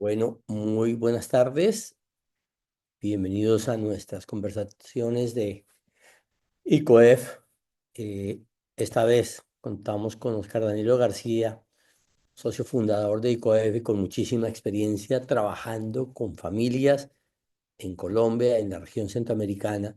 Bueno, muy buenas tardes. Bienvenidos a nuestras conversaciones de ICOEF. Eh, Esta vez contamos con Oscar Danilo García, socio fundador de ICOEF y con muchísima experiencia trabajando con familias en Colombia, en la región centroamericana,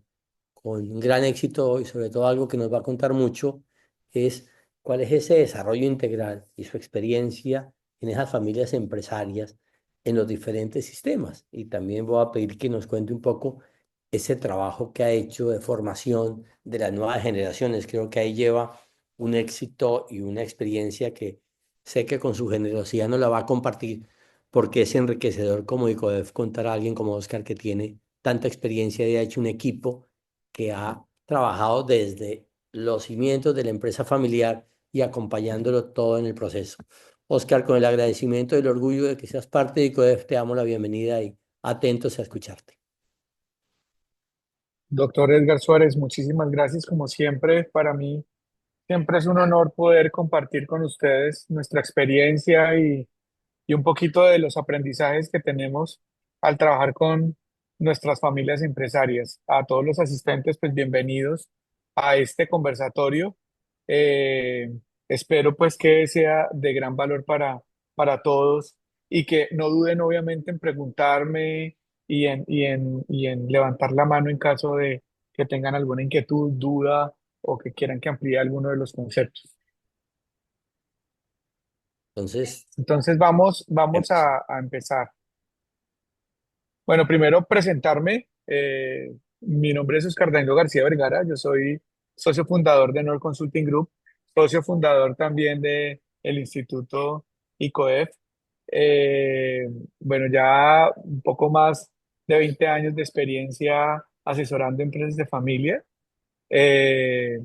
con un gran éxito y sobre todo algo que nos va a contar mucho es cuál es ese desarrollo integral y su experiencia en esas familias empresarias en los diferentes sistemas. Y también voy a pedir que nos cuente un poco ese trabajo que ha hecho de formación de las nuevas generaciones. Creo que ahí lleva un éxito y una experiencia que sé que con su generosidad nos la va a compartir porque es enriquecedor como ICODEF contar a alguien como Oscar que tiene tanta experiencia y ha hecho un equipo que ha trabajado desde los cimientos de la empresa familiar y acompañándolo todo en el proceso. Oscar, con el agradecimiento y el orgullo de que seas parte de ICODEF, te damos la bienvenida y atentos a escucharte. Doctor Edgar Suárez, muchísimas gracias como siempre. Para mí siempre es un honor poder compartir con ustedes nuestra experiencia y un poquito de los aprendizajes que tenemos al trabajar con nuestras familias empresarias. A todos los asistentes, pues bienvenidos a este conversatorio. Eh, Espero pues que sea de gran valor para todos y que no duden obviamente en preguntarme y en levantar la mano en caso de que tengan alguna inquietud, duda o que quieran que amplíe alguno de los conceptos. Entonces, Entonces vamos empezamos. a empezar. Bueno, primero presentarme. Mi nombre es Oscar Danilo García Vergara. Yo soy socio fundador de Nord Consulting Group, socio fundador también de el Instituto ICOEF. Eh, bueno, ya un poco más de 20 años de experiencia asesorando empresas de familia. Eh,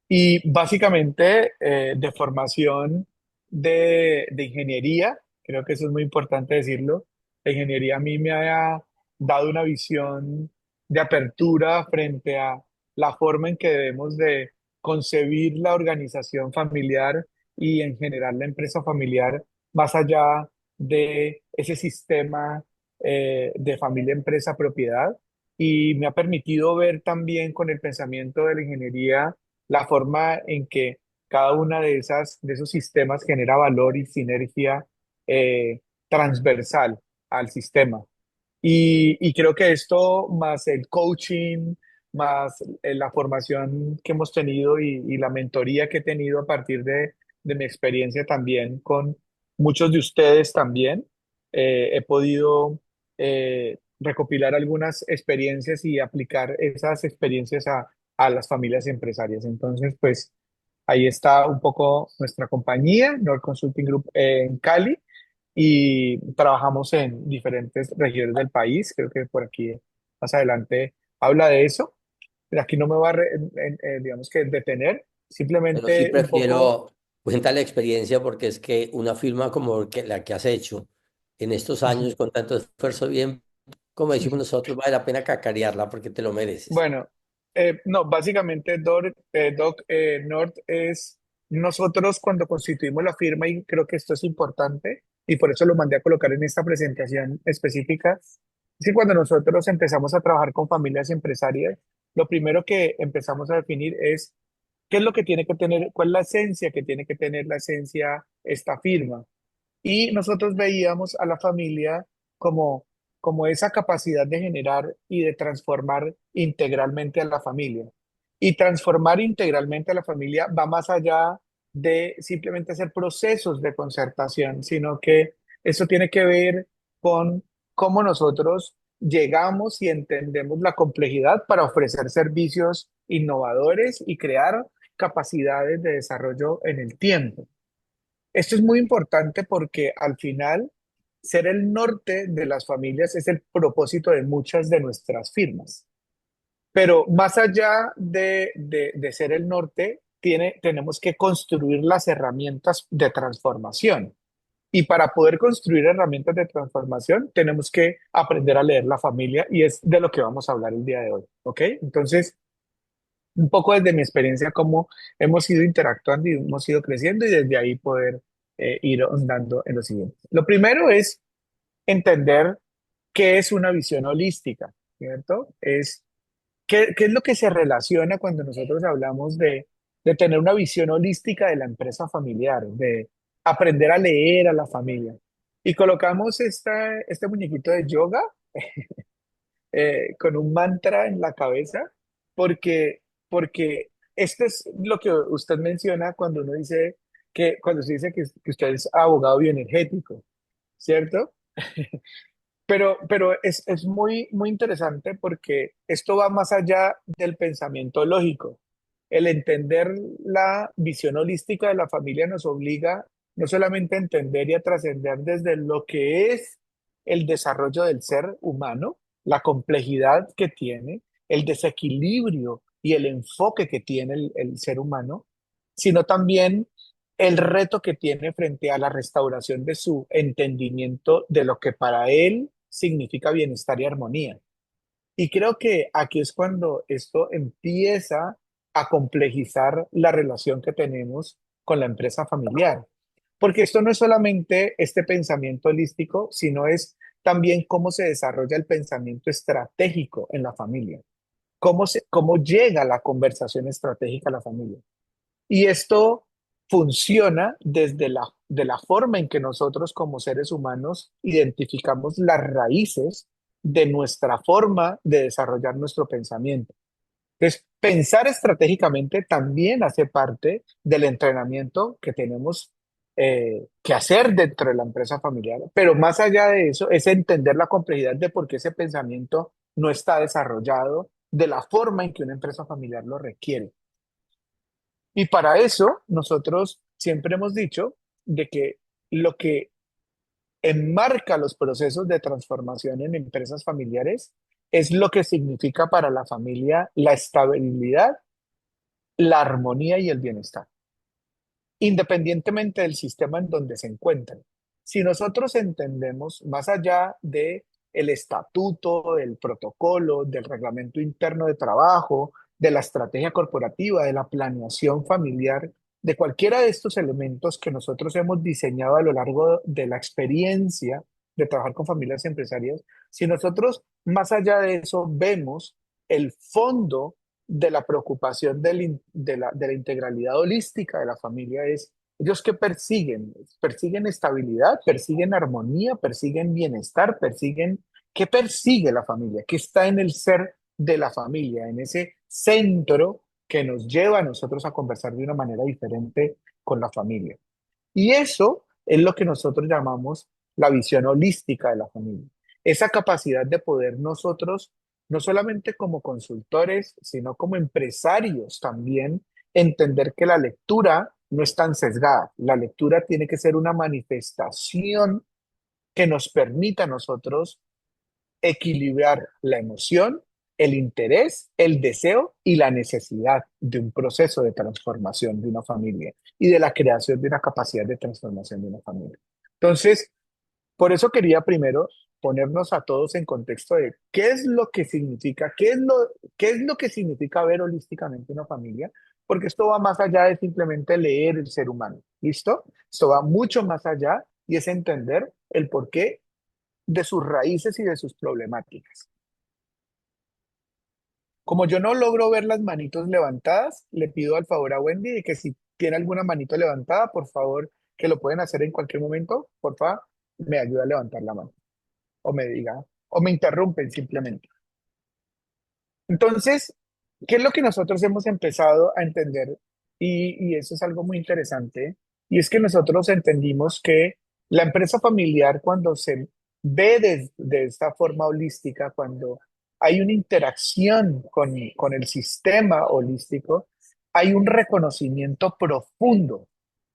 y básicamente de formación de ingeniería, creo que eso es muy importante decirlo. La ingeniería a mí me ha dado una visión de apertura frente a la forma en que debemos de concebir la organización familiar y en general la empresa familiar, más allá de ese sistema de familia, empresa, propiedad. Y me ha permitido ver también con el pensamiento de la ingeniería la forma en que cada una de esos sistemas genera valor y sinergia transversal al sistema. Y creo que esto, más el coaching, más la formación que hemos tenido y la mentoría que he tenido a partir de mi experiencia también con muchos de ustedes también, he podido recopilar algunas experiencias y aplicar esas experiencias a las familias empresarias. Entonces, pues ahí está un poco nuestra compañía, Nord Consulting Group en Cali, y trabajamos en diferentes regiones del país. Creo que por aquí más adelante habla de eso. Pero aquí no me va a, digamos que, detener, Pero sí simplemente un poco. prefiero, cuenta la experiencia porque es que una firma como la que has hecho en estos años con tanto esfuerzo, bien, como decimos nosotros, vale la pena cacarearla porque te lo mereces. Bueno, no, básicamente Nord es nosotros cuando constituimos la firma, y creo que esto es importante, y por eso lo mandé a colocar en esta presentación específica. Es que cuando nosotros empezamos a trabajar con familias empresarias, lo primero que empezamos a definir es qué es lo que tiene que tener, cuál es la esencia que tiene que tener la esencia esta firma. Y nosotros veíamos a la familia como, como esa capacidad de generar y de transformar integralmente a la familia. Y transformar integralmente a la familia va más allá de simplemente hacer procesos de concertación, sino que eso tiene que ver con cómo nosotros llegamos y entendemos la complejidad para ofrecer servicios innovadores y crear capacidades de desarrollo en el tiempo. Esto es muy importante porque al final ser el norte de las familias es el propósito de muchas de nuestras firmas. Pero más allá de ser el norte, tenemos que construir las herramientas de transformación. Y para poder construir herramientas de transformación, tenemos que aprender a leer la familia y es de lo que vamos a hablar el día de hoy. ¿Ok? Entonces, un poco desde mi experiencia, cómo hemos ido interactuando y hemos ido creciendo y desde ahí poder ir ahondando en lo siguiente. Lo primero es entender qué es una visión holística, ¿cierto? ¿Qué es lo que se relaciona cuando nosotros hablamos de tener una visión holística de la empresa familiar, de aprender a leer a la familia? Y colocamos este muñequito de yoga con un mantra en la cabeza, porque esto es lo que usted menciona cuando uno dice cuando se dice que usted es abogado bioenergético, ¿cierto? Pero es muy, muy interesante porque esto va más allá del pensamiento lógico. El entender la visión holística de la familia nos obliga no solamente a entender y a trascender desde lo que es el desarrollo del ser humano, la complejidad que tiene, el desequilibrio y el enfoque que tiene el ser humano, sino también el reto que tiene frente a la restauración de su entendimiento de lo que para él significa bienestar y armonía. Y creo que aquí es cuando esto empieza a complejizar la relación que tenemos con la empresa familiar. Porque esto no es solamente este pensamiento holístico, sino es también cómo se desarrolla el pensamiento estratégico en la familia, cómo llega la conversación estratégica a la familia. Y esto funciona desde de la forma en que nosotros como seres humanos identificamos las raíces de nuestra forma de desarrollar nuestro pensamiento. Entonces, pensar estratégicamente también hace parte del entrenamiento que tenemos que hacer dentro de la empresa familiar, pero más allá de eso es entender la complejidad de por qué ese pensamiento no está desarrollado de la forma en que una empresa familiar lo requiere. Y para eso nosotros siempre hemos dicho de que lo que enmarca los procesos de transformación en empresas familiares es lo que significa para la familia la estabilidad, la armonía y el bienestar, independientemente del sistema en donde se encuentren. Si nosotros entendemos más allá de el estatuto, del protocolo, del reglamento interno de trabajo, de la estrategia corporativa, de la planeación familiar, de cualquiera de estos elementos que nosotros hemos diseñado a lo largo de la experiencia de trabajar con familias empresarias, si nosotros más allá de eso vemos el fondo de la preocupación de la integralidad holística de la familia es, ellos que persiguen estabilidad, persiguen armonía, persiguen bienestar, ¿qué persigue la familia? ¿Qué está en el ser de la familia, en ese centro que nos lleva a nosotros a conversar de una manera diferente con la familia? Y eso es lo que nosotros llamamos la visión holística de la familia. Esa capacidad de poder nosotros, no solamente como consultores, sino como empresarios también, entender que la lectura no es tan sesgada. La lectura tiene que ser una manifestación que nos permita a nosotros equilibrar la emoción, el interés, el deseo y la necesidad de un proceso de transformación de una familia y de la creación de una capacidad de transformación de una familia. Entonces, por eso quería primero ponernos a todos en contexto de qué es lo que significa, qué es lo que significa ver holísticamente una familia, porque esto va más allá de simplemente leer el ser humano. ¿Listo? Esto va mucho más allá y es entender el porqué de sus raíces y de sus problemáticas. Como yo no logro ver las manitos levantadas, le pido al favor a Wendy de que si tiene alguna manito levantada, por favor, que lo pueden hacer en cualquier momento, por favor, me ayuda a levantar la mano o me diga, o me interrumpen simplemente. Entonces, ¿qué es lo que nosotros hemos empezado a entender? Y eso es algo muy interesante, y es que nosotros entendimos que la empresa familiar, cuando se ve de esta forma holística, cuando hay una interacción con el sistema holístico, hay un reconocimiento profundo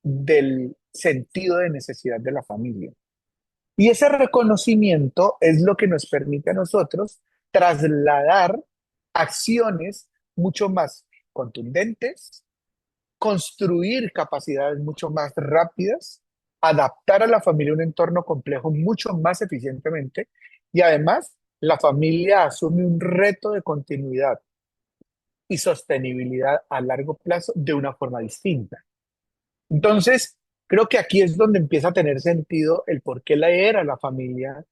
del sentido de necesidad de la familia. Y ese reconocimiento es lo que nos permite a nosotros trasladar acciones mucho más contundentes, construir capacidades mucho más rápidas, adaptar a la familia a un entorno complejo mucho más eficientemente y además la familia asume un reto de continuidad y sostenibilidad a largo plazo de una forma distinta. Entonces, creo que aquí es donde empieza a tener sentido el por qué leer a la familia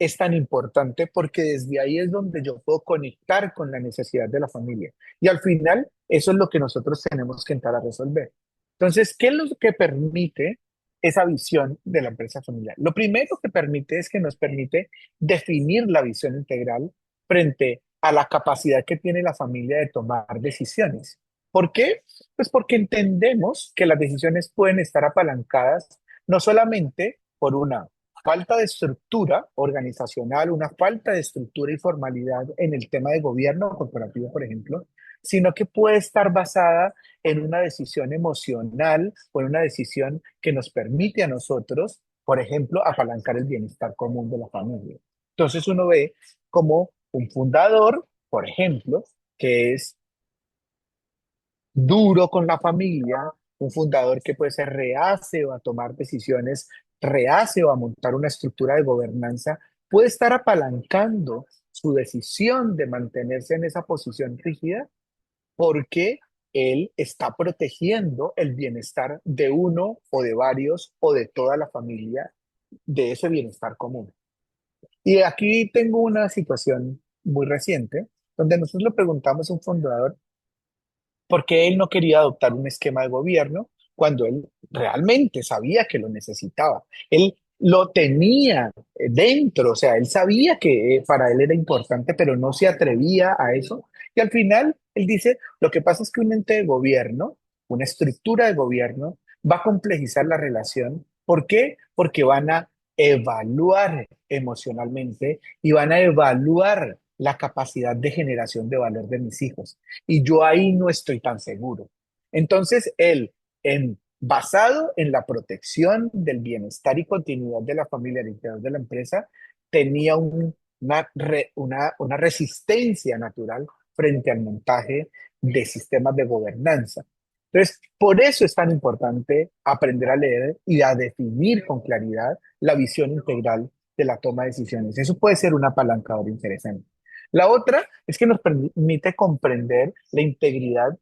es tan importante porque desde ahí es donde yo puedo conectar con la necesidad de la familia. Y al final, eso es lo que nosotros tenemos que entrar a resolver. Entonces, ¿qué es lo que permite esa visión de la empresa familiar? Lo primero que permite es que nos permite definir la visión integral frente a la capacidad que tiene la familia de tomar decisiones. ¿Por qué? Pues porque entendemos que las decisiones pueden estar apalancadas no solamente por una falta de estructura organizacional, una falta de estructura y formalidad en el tema de gobierno corporativo, por ejemplo, sino que puede estar basada en una decisión emocional o en una decisión que nos permite a nosotros, por ejemplo, apalancar el bienestar común de la familia. Entonces uno ve como un fundador, por ejemplo, que es duro con la familia, un fundador que puede ser reacio a tomar decisiones, reacio a montar una estructura de gobernanza, puede estar apalancando su decisión de mantenerse en esa posición rígida porque él está protegiendo el bienestar de uno o de varios o de toda la familia de ese bienestar común. Y aquí tengo una situación muy reciente donde nosotros le preguntamos a un fundador porque él no quería adoptar un esquema de gobierno cuando él realmente sabía que lo necesitaba. Él lo tenía dentro, o sea, él sabía que para él era importante, pero no se atrevía a eso. Y al final, él dice, lo que pasa es que un ente de gobierno, una estructura de gobierno, va a complejizar la relación. ¿Por qué? Porque van a evaluar emocionalmente y van a evaluar la capacidad de generación de valor de mis hijos y yo ahí no estoy tan seguro. Entonces, basado en la protección del bienestar y continuidad de la familia al interior de la empresa, tenía una resistencia natural frente al montaje de sistemas de gobernanza. Entonces, por eso es tan importante aprender a leer y a definir con claridad la visión integral de la toma de decisiones. Eso puede ser un apalancador interesante. La otra es que nos permite comprender la integridad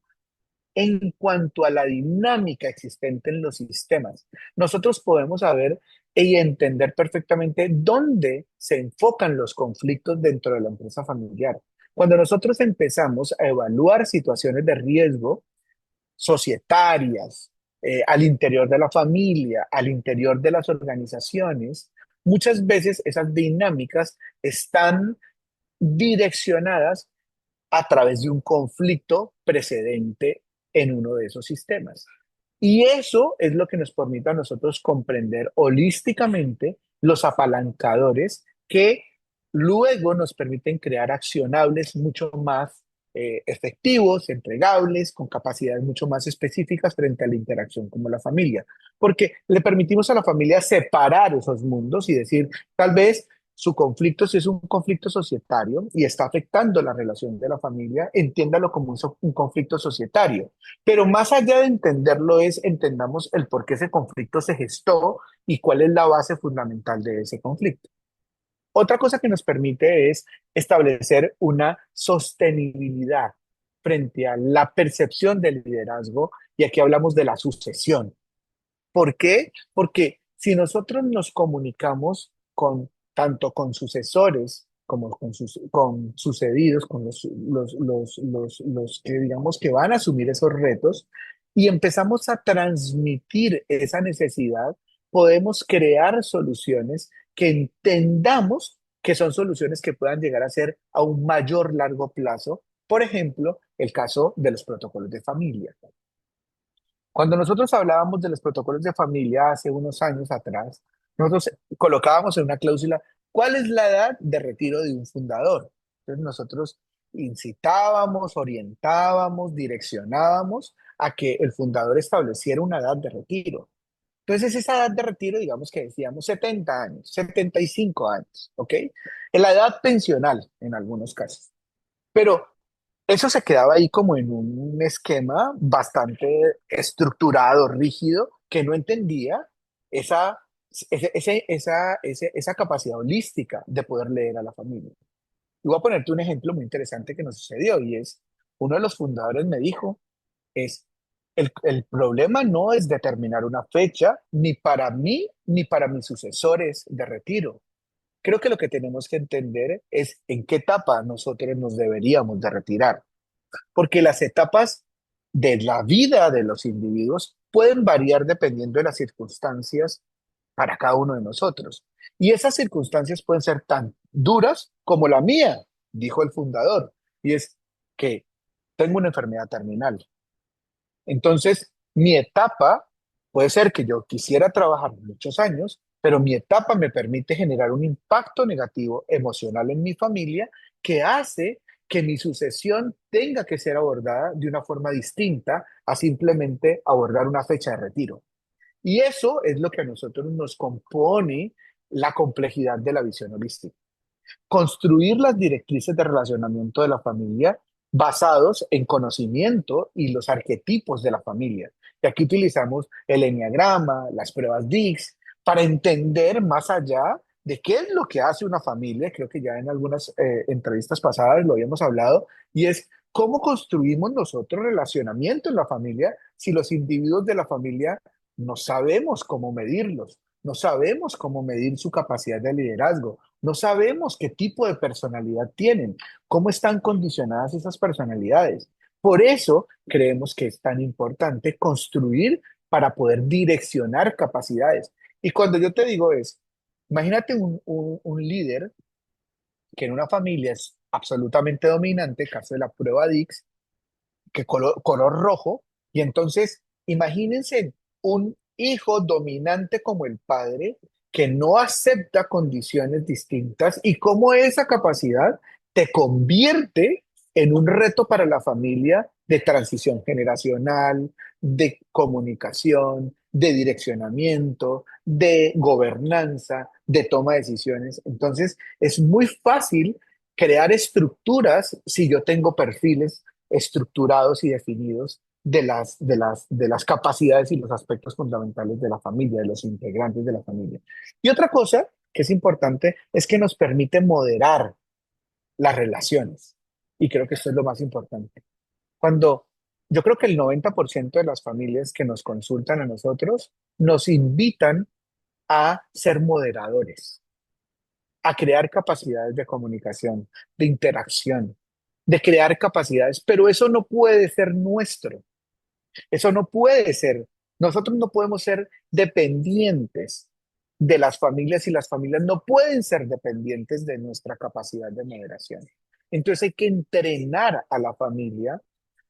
en cuanto a la dinámica existente en los sistemas. Nosotros podemos saber y entender perfectamente dónde se enfocan los conflictos dentro de la empresa familiar. Cuando nosotros empezamos a evaluar situaciones de riesgo societarias, al interior de la familia, al interior de las organizaciones, muchas veces esas dinámicas están direccionadas a través de un conflicto precedente en uno de esos sistemas. Y eso es lo que nos permite a nosotros comprender holísticamente los apalancadores que luego nos permiten crear accionables mucho más efectivos, entregables, con capacidades mucho más específicas frente a la interacción como la familia. Porque le permitimos a la familia separar esos mundos y decir, tal vez su conflicto, si es un conflicto societario y está afectando la relación de la familia, entiéndalo como un conflicto societario. Pero más allá de entenderlo es, entendamos el por qué ese conflicto se gestó y cuál es la base fundamental de ese conflicto. Otra cosa que nos permite es establecer una sostenibilidad frente a la percepción del liderazgo, y aquí hablamos de la sucesión. ¿Por qué? Porque si nosotros nos comunicamos con tanto con sucesores como con sucedidos, con los que digamos que van a asumir esos retos, y empezamos a transmitir esa necesidad, podemos crear soluciones que entendamos que son soluciones que puedan llegar a ser a un mayor largo plazo. Por ejemplo, el caso de los protocolos de familia. Cuando nosotros hablábamos de los protocolos de familia hace unos años atrás, nosotros colocábamos en una cláusula cuál es la edad de retiro de un fundador. Entonces nosotros incitábamos, orientábamos, direccionábamos a que el fundador estableciera una edad de retiro. Entonces esa edad de retiro, digamos que decíamos 70 años, 75 años, ¿ok? En la edad pensional en algunos casos. Pero eso se quedaba ahí como en un esquema bastante estructurado, rígido, que no entendía esa, esa capacidad holística de poder leer a la familia. Y voy a ponerte un ejemplo muy interesante que nos sucedió y es, uno de los fundadores me dijo, es, el problema no es determinar una fecha ni para mí ni para mis sucesores de retiro. Creo que lo que tenemos que entender es en qué etapa nosotros nos deberíamos de retirar, porque las etapas de la vida de los individuos pueden variar dependiendo de las circunstancias para cada uno de nosotros. Y esas circunstancias pueden ser tan duras como la mía, dijo el fundador, y es que tengo una enfermedad terminal. Entonces, mi etapa puede ser que yo quisiera trabajar muchos años, pero mi etapa me permite generar un impacto negativo emocional en mi familia que hace que mi sucesión tenga que ser abordada de una forma distinta a simplemente abordar una fecha de retiro. Y eso es lo que a nosotros nos compone la complejidad de la visión holística. Construir las directrices de relacionamiento de la familia basados en conocimiento y los arquetipos de la familia. Y aquí utilizamos el enneagrama, las pruebas DICS, para entender más allá de qué es lo que hace una familia. Creo que ya en algunas entrevistas pasadas lo habíamos hablado, y es cómo construimos nosotros relacionamiento en la familia si los individuos de la familia no sabemos cómo medirlos, no sabemos cómo medir su capacidad de liderazgo, no sabemos qué tipo de personalidad tienen, cómo están condicionadas esas personalidades. Por eso creemos que es tan importante construir para poder direccionar capacidades. Y cuando yo te digo es, imagínate un líder que en una familia es absolutamente dominante, caso de la prueba DIX, que color rojo, y entonces imagínense un hijo dominante como el padre que no acepta condiciones distintas y cómo esa capacidad te convierte en un reto para la familia de transición generacional, de comunicación, de direccionamiento, de gobernanza, de toma de decisiones. Entonces, es muy fácil crear estructuras si yo tengo perfiles estructurados y definidos de las capacidades y los aspectos fundamentales de la familia, de los integrantes de la familia. Y otra cosa que es importante es que nos permite moderar las relaciones. Y creo que esto es lo más importante. Cuando yo creo que el 90% de las familias que nos consultan a nosotros nos invitan a ser moderadores, a crear capacidades de comunicación, de interacción, de crear capacidades, pero eso no puede ser nuestro. Eso no puede ser. Nosotros no podemos ser dependientes de las familias y las familias no pueden ser dependientes de nuestra capacidad de moderación. Entonces hay que entrenar a la familia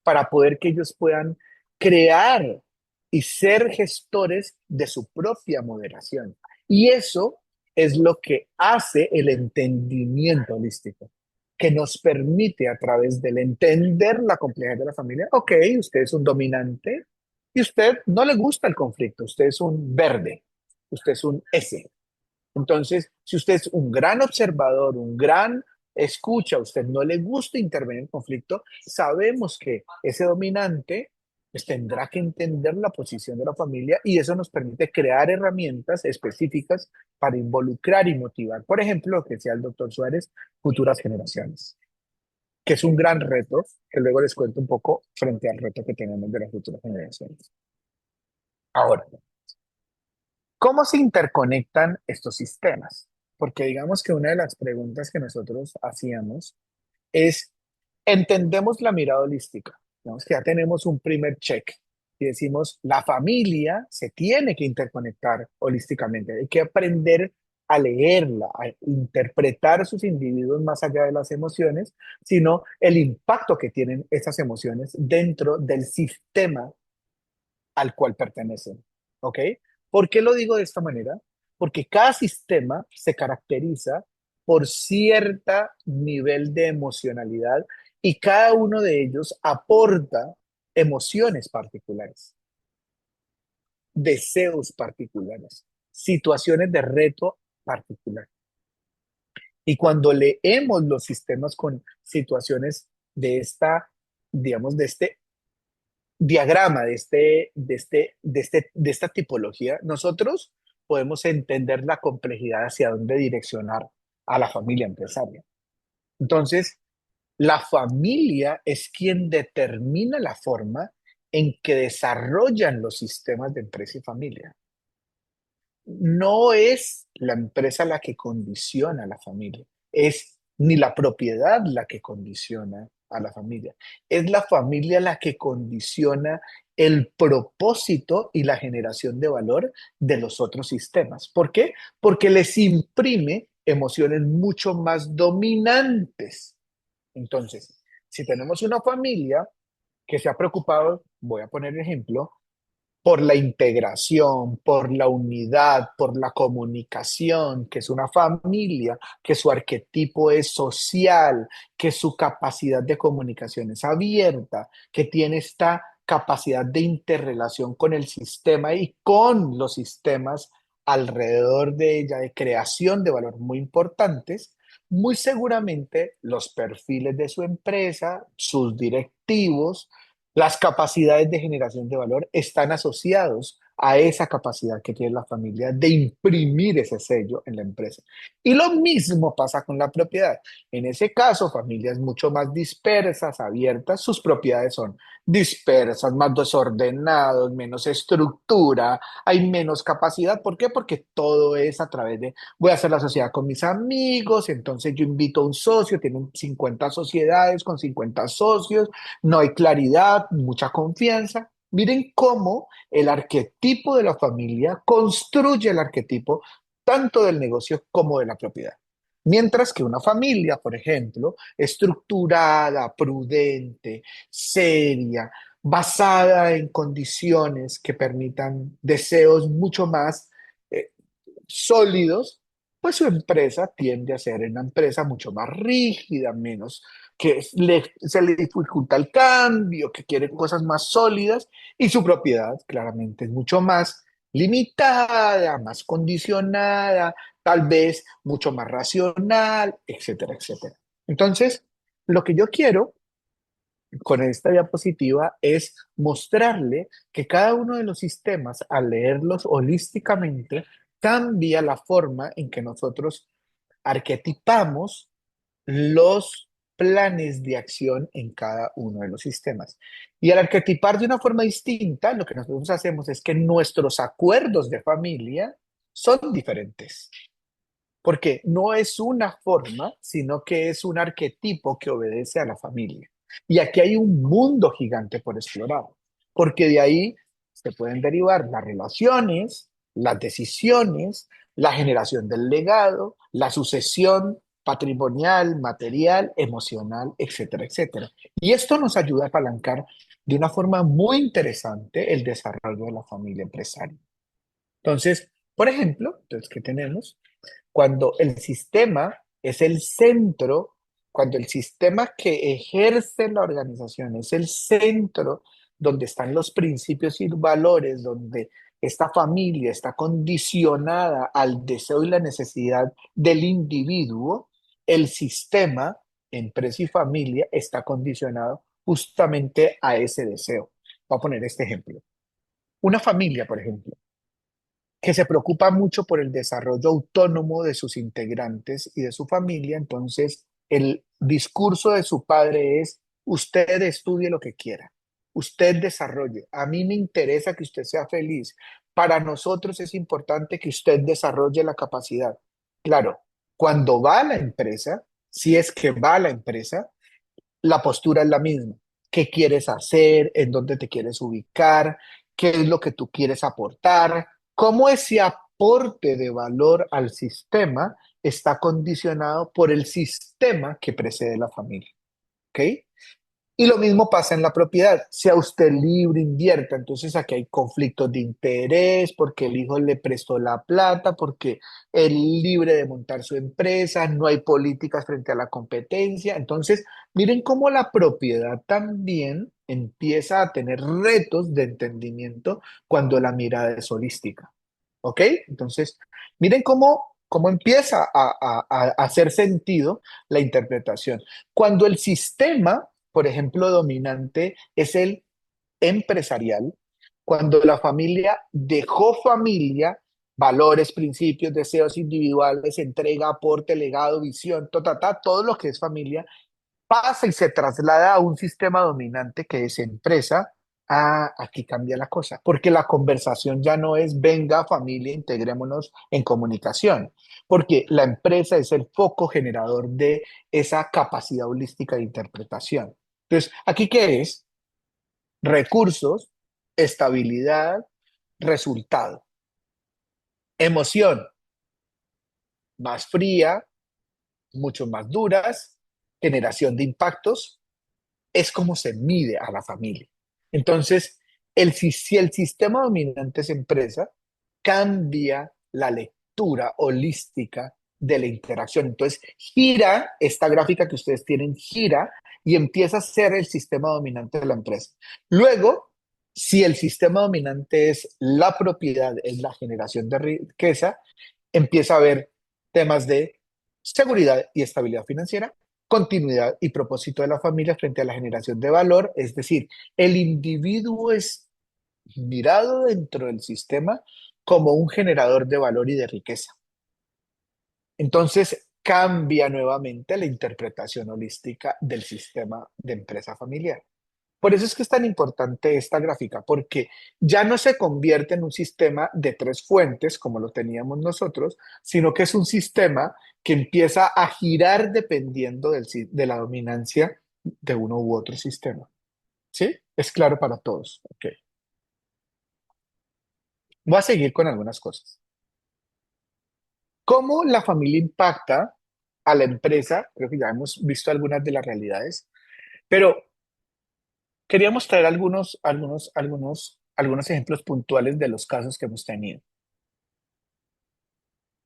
para poder que ellos puedan crear y ser gestores de su propia moderación. Y eso es lo que hace el entendimiento holístico, que nos permite a través del entender la complejidad de la familia, ok, usted es un dominante y usted no le gusta el conflicto, usted es un verde, usted es un S. Entonces, si usted es un gran observador, un gran escucha, a usted no le gusta intervenir en conflicto, sabemos que ese dominante pues, tendrá que entender la posición de la familia y eso nos permite crear herramientas específicas para involucrar y motivar. Por ejemplo, lo que decía el doctor Suárez, futuras generaciones, que es un gran reto, que luego les cuento un poco frente al reto que tenemos de las futuras generaciones. Ahora, ¿cómo se interconectan estos sistemas? Porque digamos que una de las preguntas que nosotros hacíamos es, entendemos la mirada holística, digamos que ya tenemos un primer check y decimos, la familia se tiene que interconectar holísticamente, hay que aprender a leerla, a interpretar sus individuos más allá de las emociones, sino el impacto que tienen esas emociones dentro del sistema al cual pertenecen. ¿Ok? ¿Por qué lo digo de esta manera? Porque cada sistema se caracteriza por cierto nivel de emocionalidad y cada uno de ellos aporta emociones particulares, deseos particulares, situaciones de reto particular. Y cuando leemos los sistemas con situaciones de esta, digamos, de este diagrama de esta tipología, nosotros podemos entender la complejidad hacia dónde direccionar a la familia empresaria. Entonces, la familia es quien determina la forma en que desarrollan los sistemas de empresa y familia. no es la empresa la que condiciona a la familia, es ni la propiedad la que condiciona a la familia, es la familia la que condiciona el propósito y la generación de valor de los otros sistemas. ¿Por qué? Porque les imprime emociones mucho más dominantes. Entonces, si tenemos una familia que se ha preocupado, voy a poner ejemplo, por la integración, por la unidad, por la comunicación, que es una familia, que su arquetipo es social, que su capacidad de comunicación es abierta, que tiene esta capacidad de interrelación con el sistema y con los sistemas alrededor de ella, de creación de valor muy importantes. Muy seguramente los perfiles de su empresa, sus directivos, las capacidades de generación de valor están asociados a esa capacidad que tiene la familia de imprimir ese sello en la empresa. Y lo mismo pasa con la propiedad. En ese caso, familias mucho más dispersas, abiertas, sus propiedades son dispersas, más desordenados, menos estructura, hay menos capacidad. ¿Por qué? Porque todo es a través de, voy a hacer la sociedad con mis amigos, entonces yo invito a un socio, tienen 50 sociedades con 50 socios, no hay claridad, mucha confianza. Miren cómo el arquetipo de la familia construye el arquetipo tanto del negocio como de la propiedad. Mientras que una familia, por ejemplo, estructurada, prudente, seria, basada en condiciones que permitan deseos mucho más eh, sólidos, pues su empresa tiende a ser una empresa mucho más rígida, menos se le dificulta el cambio, que quiere cosas más sólidas, y su propiedad claramente es mucho más limitada, más condicionada, tal vez mucho más racional, etcétera, etcétera. Entonces, lo que yo quiero con esta diapositiva es mostrarle que cada uno de los sistemas, al leerlos holísticamente, cambia la forma en que nosotros arquetipamos los planes de acción en cada uno de los sistemas. Y al arquetipar de una forma distinta, lo que nosotros hacemos es que nuestros acuerdos de familia son diferentes, porque no es una forma, sino que es un arquetipo que obedece a la familia. Y aquí hay un mundo gigante por explorar, porque de ahí se pueden derivar las relaciones, las decisiones, la generación del legado, la sucesión patrimonial, material, emocional, etcétera, etcétera. Y esto nos ayuda a apalancar de una forma muy interesante el desarrollo de la familia empresaria. Entonces, por ejemplo, entonces, ¿qué tenemos? Cuando el sistema es el centro, cuando el sistema que ejerce la organización es el centro donde están los principios y valores, donde esta familia está condicionada al deseo y la necesidad del individuo, el sistema, empresa y familia, está condicionado justamente a ese deseo. Voy a poner este ejemplo. Una familia, por ejemplo, que se preocupa mucho por el desarrollo autónomo de sus integrantes y de su familia. Entonces, el discurso de su padre es, usted estudie lo que quiera, usted desarrolle, a mí me interesa que usted sea feliz, para nosotros es importante que usted desarrolle la capacidad. Claro, cuando va a la empresa, si es que va a la empresa, la postura es la misma. ¿Qué quieres hacer? ¿En dónde te quieres ubicar? ¿Qué es lo que tú quieres aportar? ¿Cómo ese aporte de valor al sistema está condicionado por el sistema que precede la familia? ¿Ok? Y lo mismo pasa en la propiedad. Sea usted libre, invierta. Entonces aquí hay conflictos de interés porque el hijo le prestó la plata, porque es libre de montar su empresa, no hay políticas frente a la competencia. Entonces, miren cómo la propiedad también empieza a tener retos de entendimiento cuando la mirada es holística. ¿Ok? Entonces, miren cómo empieza a hacer sentido la interpretación. Cuando el sistema, por ejemplo, dominante es el empresarial, cuando la familia dejó familia, valores, principios, deseos individuales, entrega, aporte, legado, visión, todo lo que es familia, pasa y se traslada a un sistema dominante que es empresa, Aquí cambia la cosa, porque la conversación ya no es venga familia, integrémonos en comunicación, porque la empresa es el foco generador de esa capacidad holística de interpretación. Entonces, ¿aquí qué es? Recursos, estabilidad, resultado. Emoción, más fría, mucho más duras, generación de impactos, es como se mide a la familia. Entonces, si el sistema dominante es empresa, cambia la lectura holística de la interacción. Entonces, gira esta gráfica que ustedes tienen, gira y empieza a ser el sistema dominante de la empresa. Luego, si el sistema dominante es la propiedad, es la generación de riqueza, empieza a haber temas de seguridad y estabilidad financiera, continuidad y propósito de la familia frente a la generación de valor, es decir, el individuo es mirado dentro del sistema como un generador de valor y de riqueza. Entonces cambia nuevamente la interpretación holística del sistema de empresa familiar. Por eso es que es tan importante esta gráfica, porque ya no se convierte en un sistema de tres fuentes como lo teníamos nosotros, sino que es un sistema que empieza a girar dependiendo de la dominancia de uno u otro sistema. ¿Sí? Es claro para todos. Ok. Voy a seguir con algunas cosas. ¿Cómo la familia impacta a la empresa? Creo que ya hemos visto algunas de las realidades, pero queríamos traer algunos ejemplos puntuales de los casos que hemos tenido.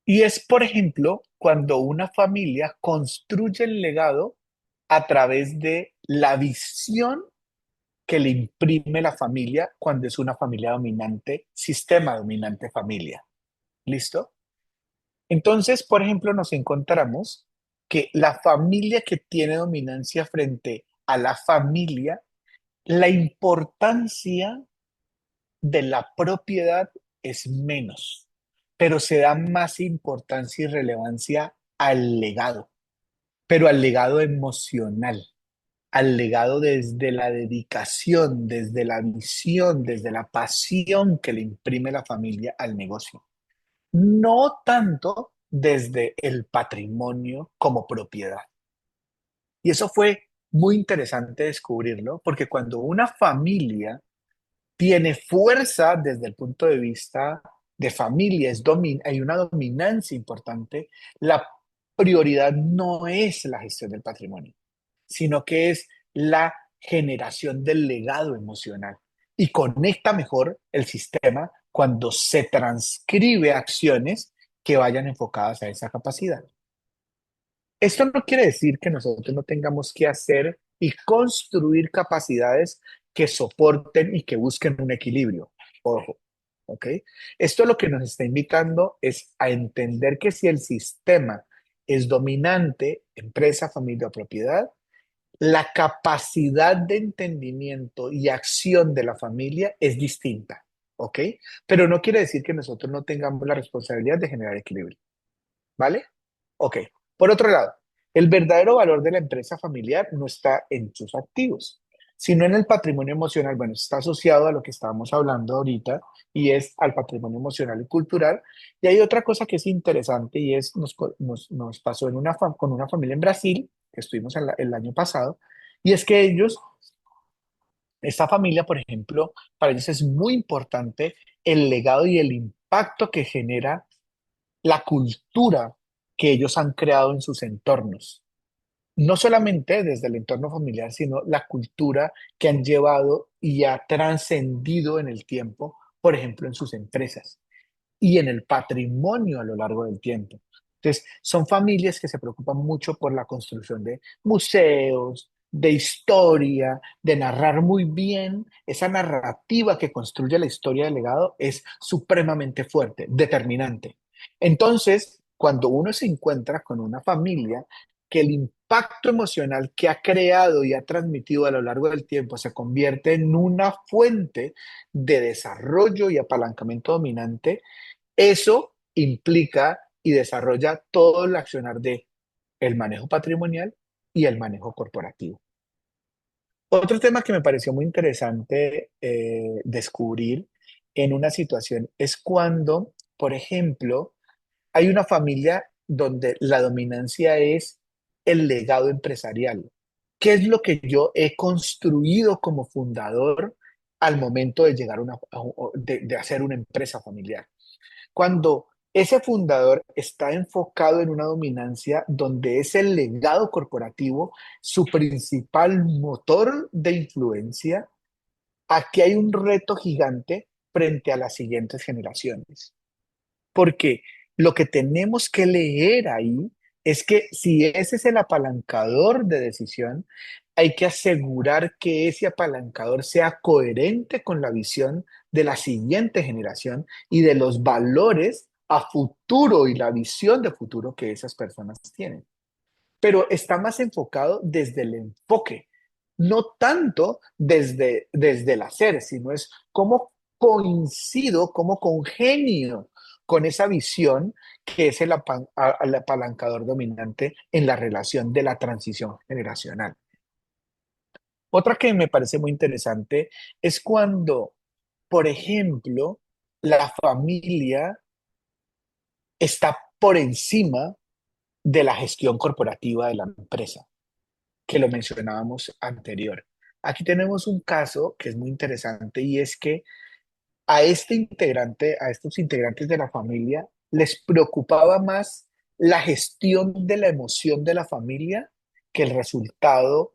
Y es, por ejemplo, cuando una familia construye el legado a través de la visión que le imprime la familia cuando es una familia dominante, sistema dominante familia. ¿Listo? Entonces, por ejemplo, nos encontramos que la familia que tiene dominancia frente a la familia, la importancia de la propiedad es menos, pero se da más importancia y relevancia al legado, pero al legado emocional, al legado desde la dedicación, desde la visión, desde la pasión que le imprime la familia al negocio. No tanto desde el patrimonio como propiedad. Y eso fue muy interesante descubrirlo, porque cuando una familia tiene fuerza desde el punto de vista de familia, hay una dominancia importante, la prioridad no es la gestión del patrimonio, sino que es la generación del legado emocional. Y conecta mejor el sistema cuando se transcribe acciones que vayan enfocadas a esa capacidad. Esto no quiere decir que nosotros no tengamos que hacer y construir capacidades que soporten y que busquen un equilibrio. Ojo, ¿ok? Esto lo que nos está invitando es a entender que si el sistema es dominante, empresa, familia o propiedad, la capacidad de entendimiento y acción de la familia es distinta, ¿ok? Pero no quiere decir que nosotros no tengamos la responsabilidad de generar equilibrio, ¿vale? Ok. Por otro lado, el verdadero valor de la empresa familiar no está en sus activos, sino en el patrimonio emocional. Bueno, está asociado a lo que estábamos hablando ahorita y es al patrimonio emocional y cultural. Y hay otra cosa que es interesante y es, nos pasó con una familia en Brasil, que estuvimos el año pasado, y es que esta familia, por ejemplo, para ellos es muy importante el legado y el impacto que genera la cultura que ellos han creado en sus entornos. No solamente desde el entorno familiar, sino la cultura que han llevado y ha trascendido en el tiempo, por ejemplo, en sus empresas y en el patrimonio a lo largo del tiempo. Entonces, son familias que se preocupan mucho por la construcción de museos, de historia, de narrar muy bien. Esa narrativa que construye la historia del legado es supremamente fuerte, determinante. Entonces, cuando uno se encuentra con una familia que el impacto emocional que ha creado y ha transmitido a lo largo del tiempo se convierte en una fuente de desarrollo y apalancamiento dominante, eso implica y desarrolla todo el accionar de el manejo patrimonial y el manejo corporativo. Otro tema que me pareció muy interesante descubrir en una situación es cuando, por ejemplo, hay una familia donde la dominancia es el legado empresarial. ¿Qué es lo que yo he construido como fundador al momento de llegar de hacer una empresa familiar? Cuando ese fundador está enfocado en una dominancia donde es el legado corporativo su principal motor de influencia, aquí hay un reto gigante frente a las siguientes generaciones. Porque lo que tenemos que leer ahí es que si ese es el apalancador de decisión, hay que asegurar que ese apalancador sea coherente con la visión de la siguiente generación y de los valores a futuro y la visión de futuro que esas personas tienen, pero está más enfocado desde el enfoque, no tanto desde el hacer, sino es cómo coincido, cómo congenio con esa visión que es el apalancador dominante en la relación de la transición generacional. Otra que me parece muy interesante es cuando, por ejemplo, la familia está por encima de la gestión corporativa de la empresa, que lo mencionábamos anterior. Aquí tenemos un caso que es muy interesante y es que a estos integrantes de la familia, les preocupaba más la gestión de la emoción de la familia que el resultado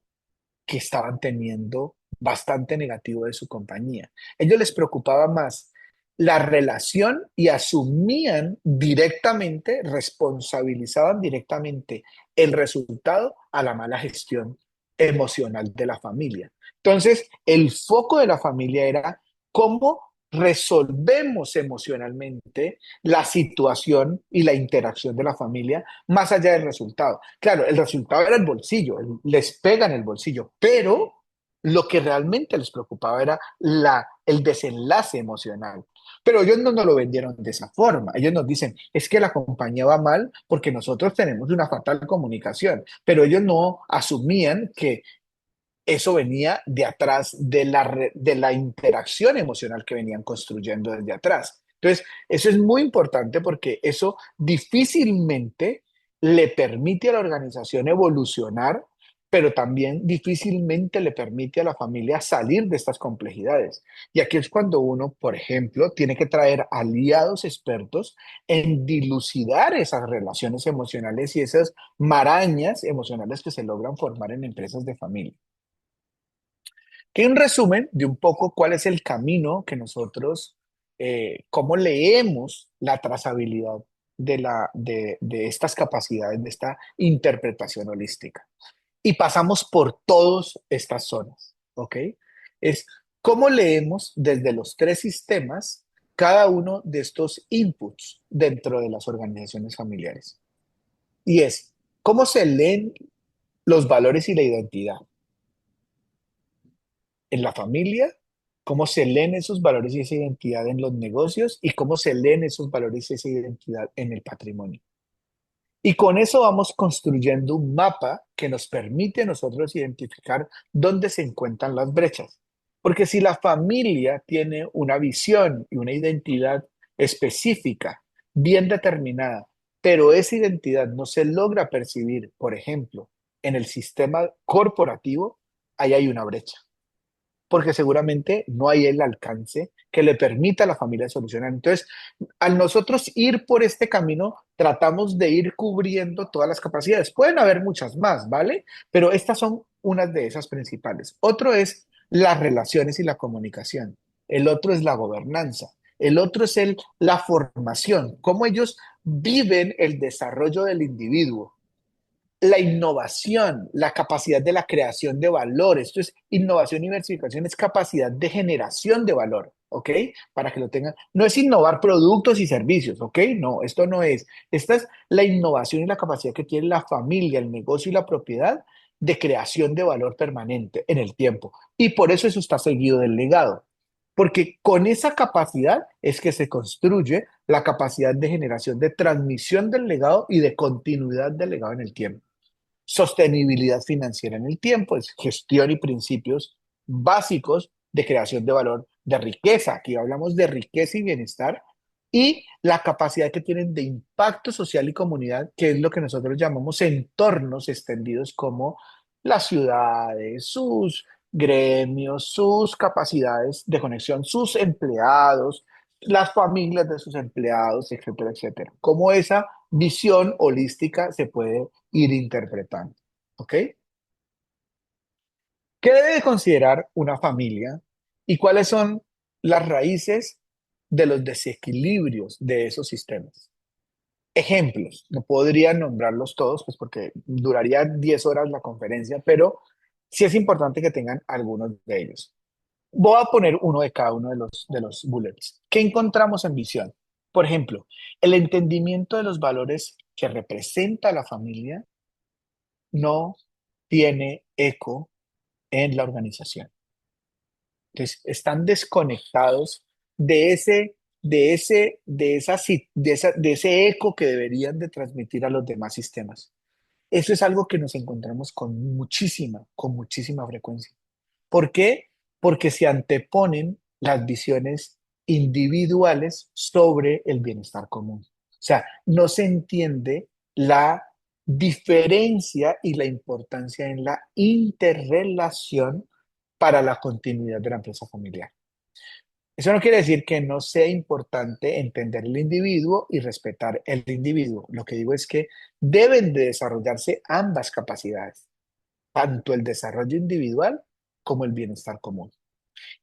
que estaban teniendo bastante negativo de su compañía. Ellos les preocupaba más la relación y asumían directamente, responsabilizaban directamente el resultado a la mala gestión emocional de la familia. Entonces, el foco de la familia era cómo resolvemos emocionalmente la situación y la interacción de la familia más allá del resultado. Claro, el resultado era el bolsillo, les pega en el bolsillo, pero lo que realmente les preocupaba era el desenlace emocional. Pero ellos no nos lo vendieron de esa forma. Ellos nos dicen, es que la compañía va mal porque nosotros tenemos una fatal comunicación, pero ellos no asumían que eso venía de atrás de la interacción emocional que venían construyendo desde atrás. Entonces, eso es muy importante porque eso difícilmente le permite a la organización evolucionar, pero también difícilmente le permite a la familia salir de estas complejidades. Y aquí es cuando uno, por ejemplo, tiene que traer aliados expertos en dilucidar esas relaciones emocionales y esas marañas emocionales que se logran formar en empresas de familia. Que un resumen de un poco cuál es el camino que nosotros, cómo leemos la trazabilidad de estas capacidades, de esta interpretación holística. Y pasamos por todas estas zonas, ¿ok? Es cómo leemos desde los tres sistemas cada uno de estos inputs dentro de las organizaciones familiares. Y es cómo se leen los valores y la identidad en la familia, cómo se leen esos valores y esa identidad en los negocios y cómo se leen esos valores y esa identidad en el patrimonio. Y con eso vamos construyendo un mapa que nos permite a nosotros identificar dónde se encuentran las brechas. Porque si la familia tiene una visión y una identidad específica, bien determinada, pero esa identidad no se logra percibir, por ejemplo, en el sistema corporativo, ahí hay una brecha porque seguramente no hay el alcance que le permita a la familia solucionar. Entonces, al nosotros ir por este camino, tratamos de ir cubriendo todas las capacidades. Pueden haber muchas más, ¿vale? Pero estas son unas de esas principales. Otro es las relaciones y la comunicación. El otro es la gobernanza. El otro es la formación, cómo ellos viven el desarrollo del individuo, la innovación, la capacidad de la creación de valor. Esto es innovación y diversificación, es capacidad de generación de valor, ¿ok? Para que lo tengan. No es innovar productos y servicios, ¿ok? No, esto no es. Esta es la innovación y la capacidad que tiene la familia, el negocio y la propiedad de creación de valor permanente en el tiempo. Y por eso está seguido del legado. Porque con esa capacidad es que se construye la capacidad de generación, de transmisión del legado y de continuidad del legado en el tiempo. sostenibilidad financiera en el tiempo, es gestión y principios básicos de creación de valor, de riqueza. Aquí hablamos de riqueza y bienestar y la capacidad que tienen de impacto social y comunidad, que es lo que nosotros llamamos entornos extendidos como las ciudades, sus gremios, sus capacidades de conexión, sus empleados, las familias de sus empleados, etcétera, etcétera. Cómo esa visión holística se puede ir interpretando. ¿Ok? ¿Qué debe de considerar una familia y cuáles son las raíces de los desequilibrios de esos sistemas? Ejemplos, no podría nombrarlos todos, pues porque duraría 10 horas la conferencia, pero sí es importante que tengan algunos de ellos. Voy a poner uno de cada uno de los bullets. ¿Qué encontramos en visión? Por ejemplo, el entendimiento de los valores que representa la familia no tiene eco en la organización. Entonces, están desconectados de de ese eco que deberían de transmitir a los demás sistemas. Eso es algo que nos encontramos con muchísima frecuencia. ¿Por qué? Porque se anteponen las visiones individuales sobre el bienestar común. O sea, no se entiende la diferencia y la importancia en la interrelación para la continuidad de la empresa familiar. Eso no quiere decir que no sea importante entender el individuo y respetar el individuo. Lo que digo es que deben de desarrollarse ambas capacidades, tanto el desarrollo individual como el bienestar común.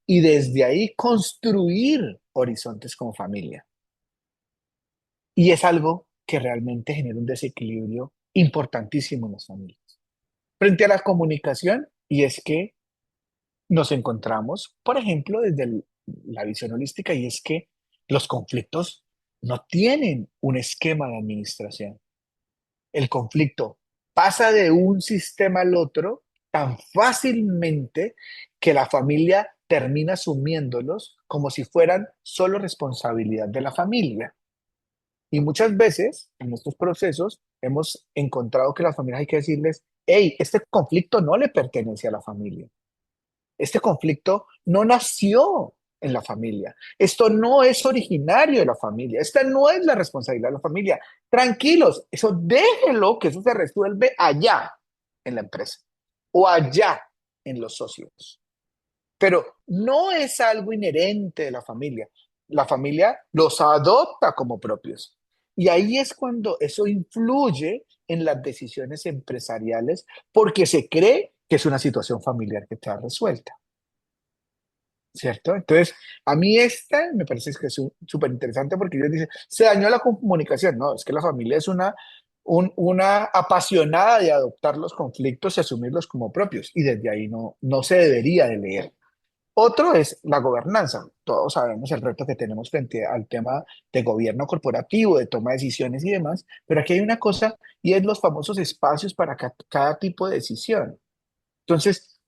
Y desde ahí construir horizontes como familia. Y es algo que realmente genera un desequilibrio importantísimo en las familias. Frente a la comunicación, y es que nos encontramos, por ejemplo, la visión holística, y es que los conflictos no tienen un esquema de administración. El conflicto pasa de un sistema al otro tan fácilmente que la familia termina asumiéndolos como si fueran solo responsabilidad de la familia. Y muchas veces en estos procesos hemos encontrado que las familias hay que decirles, hey, este conflicto no le pertenece a la familia. Este conflicto no nació en la familia. Esto no es originario de la familia. Esta no es la responsabilidad de la familia. Tranquilos, eso déjenlo que eso se resuelve allá en la empresa o allá en los socios. Pero no es algo inherente de la familia. La familia los adopta como propios. Y ahí es cuando eso influye en las decisiones empresariales porque se cree que es una situación familiar que está resuelta. ¿Cierto? Entonces, a mí esta me parece que es súper interesante porque ellos dicen, se dañó la comunicación. No, es que la familia es una apasionada de adoptar los conflictos y asumirlos como propios y desde ahí no se debería de leer. Otro es la gobernanza. Todos sabemos el reto que tenemos frente al tema de gobierno corporativo, de toma de decisiones y demás, pero aquí hay una cosa y es los famosos espacios para cada tipo de decisión. Entonces,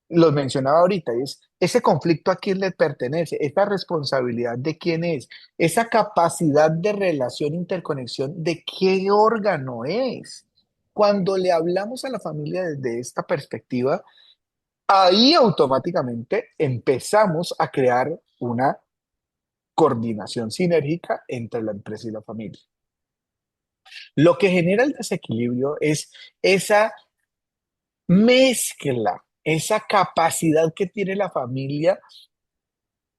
lo mencionaba ahorita, es ese conflicto a quién le pertenece, esa responsabilidad de quién es, esa capacidad de relación, interconexión de qué órgano es. Cuando le hablamos a la familia desde esta perspectiva, ahí automáticamente empezamos a crear una coordinación sinérgica entre la empresa y la familia. Lo que genera el desequilibrio es esa mezcla, esa capacidad que tiene la familia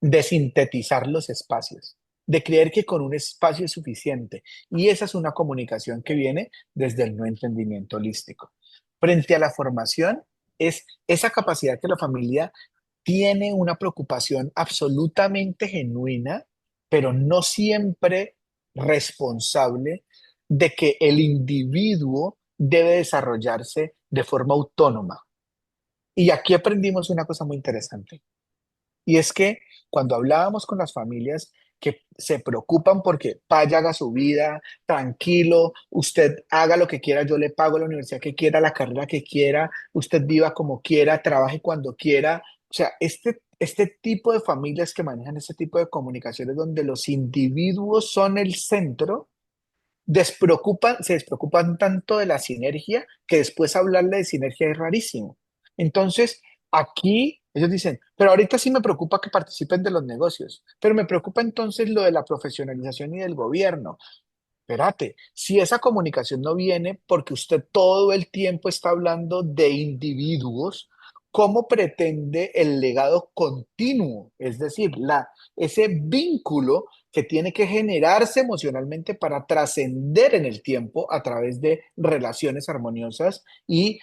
de sintetizar los espacios, de creer que con un espacio es suficiente. Y esa es una comunicación que viene desde el no entendimiento holístico. Frente a la formación, es esa capacidad que la familia tiene una preocupación absolutamente genuina, pero no siempre responsable de que el individuo debe desarrollarse de forma autónoma. Y aquí aprendimos una cosa muy interesante. Y es que cuando hablábamos con las familias que se preocupan porque Paya haga su vida, tranquilo, usted haga lo que quiera, yo le pago la universidad que quiera, la carrera que quiera, usted viva como quiera, trabaje cuando quiera. O sea, este tipo de familias que manejan este tipo de comunicaciones donde los individuos son el centro, se despreocupan tanto de la sinergia que después hablarle de sinergia es rarísimo. Entonces, aquí ellos dicen, pero ahorita sí me preocupa que participen de los negocios, pero me preocupa entonces lo de la profesionalización y del gobierno. Espérate, si esa comunicación no viene porque usted todo el tiempo está hablando de individuos, ¿cómo pretende el legado continuo? Es decir, ese vínculo que tiene que generarse emocionalmente para trascender en el tiempo a través de relaciones armoniosas y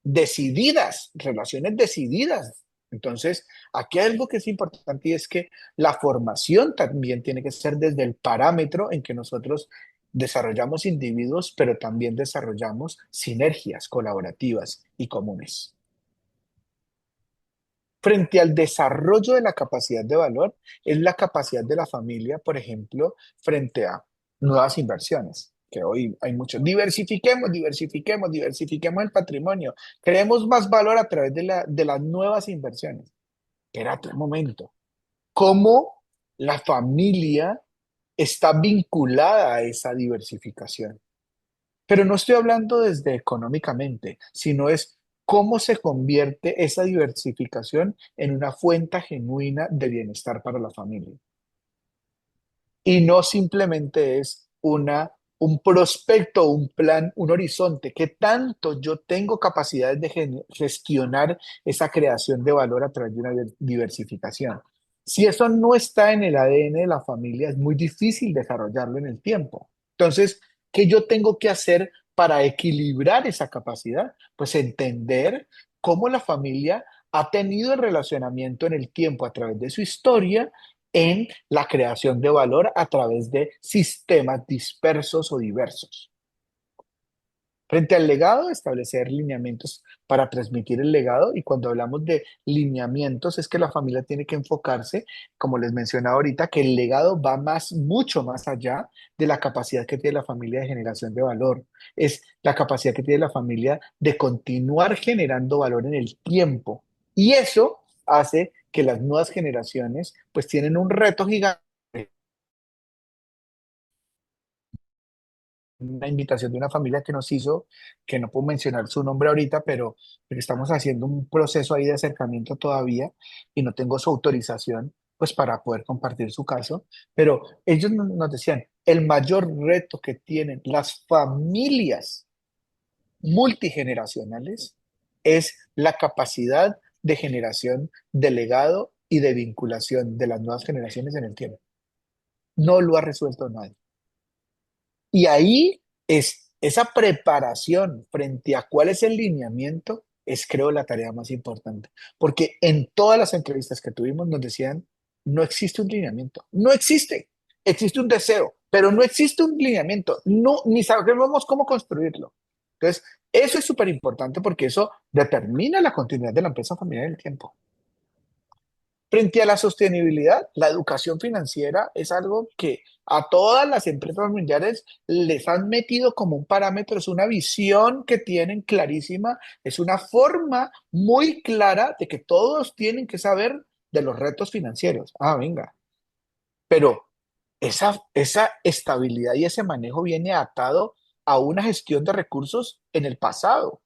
decididas, relaciones decididas. Entonces, aquí hay algo que es importante y es que la formación también tiene que ser desde el parámetro en que nosotros desarrollamos individuos, pero también desarrollamos sinergias colaborativas y comunes. Frente al desarrollo de la capacidad de valor, es la capacidad de la familia, por ejemplo, frente a nuevas inversiones, que hoy hay mucho. Diversifiquemos, diversifiquemos, diversifiquemos el patrimonio. Creemos más valor a través de las nuevas inversiones. Espérate un momento. ¿Cómo la familia está vinculada a esa diversificación? Pero no estoy hablando desde económicamente, sino es cómo se convierte esa diversificación en una fuente genuina de bienestar para la familia. Y no simplemente es un prospecto, un plan, un horizonte, que tanto yo tengo capacidades de gestionar esa creación de valor a través de una diversificación. Si eso no está en el ADN de la familia, es muy difícil desarrollarlo en el tiempo. Entonces, ¿qué yo tengo que hacer para equilibrar esa capacidad? Pues entender cómo la familia ha tenido el relacionamiento en el tiempo a través de su historia en la creación de valor a través de sistemas dispersos o diversos. Frente al legado, establecer lineamientos para transmitir el legado. Y cuando hablamos de lineamientos, es que la familia tiene que enfocarse, como les mencionaba ahorita, que el legado va más, mucho más allá de la capacidad que tiene la familia de generación de valor. Es la capacidad que tiene la familia de continuar generando valor en el tiempo. Y eso hace que las nuevas generaciones pues tienen un reto gigante. Una invitación de una familia que nos hizo, que no puedo mencionar su nombre ahorita, pero estamos haciendo un proceso ahí de acercamiento todavía y no tengo su autorización, pues para poder compartir su caso. Pero ellos nos decían, el mayor reto que tienen las familias multigeneracionales es la capacidad de generación de legado y de vinculación de las nuevas generaciones en el tiempo. No lo ha resuelto nadie. Y ahí es esa preparación frente a cuál es el lineamiento, es creo la tarea más importante. Porque en todas las entrevistas que tuvimos nos decían, no existe un lineamiento, no existe, existe un deseo, pero no existe un lineamiento, no, ni sabemos cómo construirlo. Entonces, eso es súper importante porque eso determina la continuidad de la empresa familiar en el tiempo. Frente a la sostenibilidad, la educación financiera es algo que a todas las empresas familiares les han metido como un parámetro, es una visión que tienen clarísima, es una forma muy clara de que todos tienen que saber de los retos financieros. Ah, venga, pero esa estabilidad y ese manejo viene atado a una gestión de recursos en el pasado.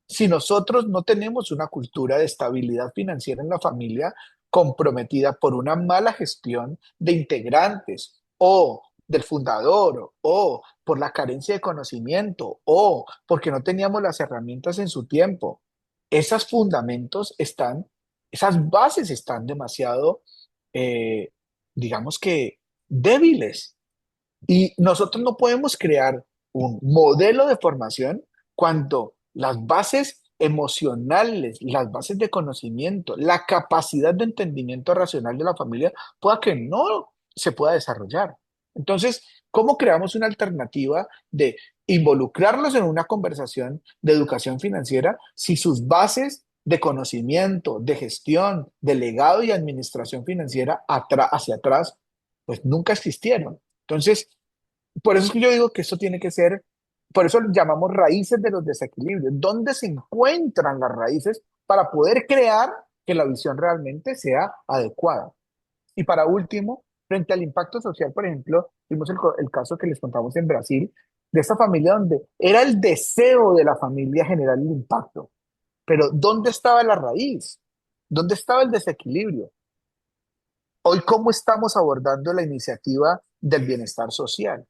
Si nosotros no tenemos una cultura de estabilidad financiera en la familia comprometida por una mala gestión de integrantes o del fundador o por la carencia de conocimiento o porque no teníamos las herramientas en su tiempo, esos fundamentos están, esas bases están demasiado, eh, digamos que débiles. Y nosotros no podemos crear un modelo de formación cuando las bases emocionales, las bases de conocimiento, la capacidad de entendimiento racional de la familia pueda que no se pueda desarrollar. Entonces, ¿cómo creamos una alternativa de involucrarlos en una conversación de educación financiera si sus bases de conocimiento, de gestión, de legado y administración financiera hacia atrás, pues nunca existieron? Entonces, por eso es que yo digo que esto tiene que ser, por eso lo llamamos raíces de los desequilibrios. ¿Dónde se encuentran las raíces para poder crear que la visión realmente sea adecuada? Y para último, Frente al impacto social, por ejemplo, vimos el caso que les contamos en Brasil, de esta familia donde era el deseo de la familia generar el impacto, pero ¿dónde estaba la raíz? ¿Dónde estaba el desequilibrio? Hoy, ¿cómo estamos abordando la iniciativa del bienestar social?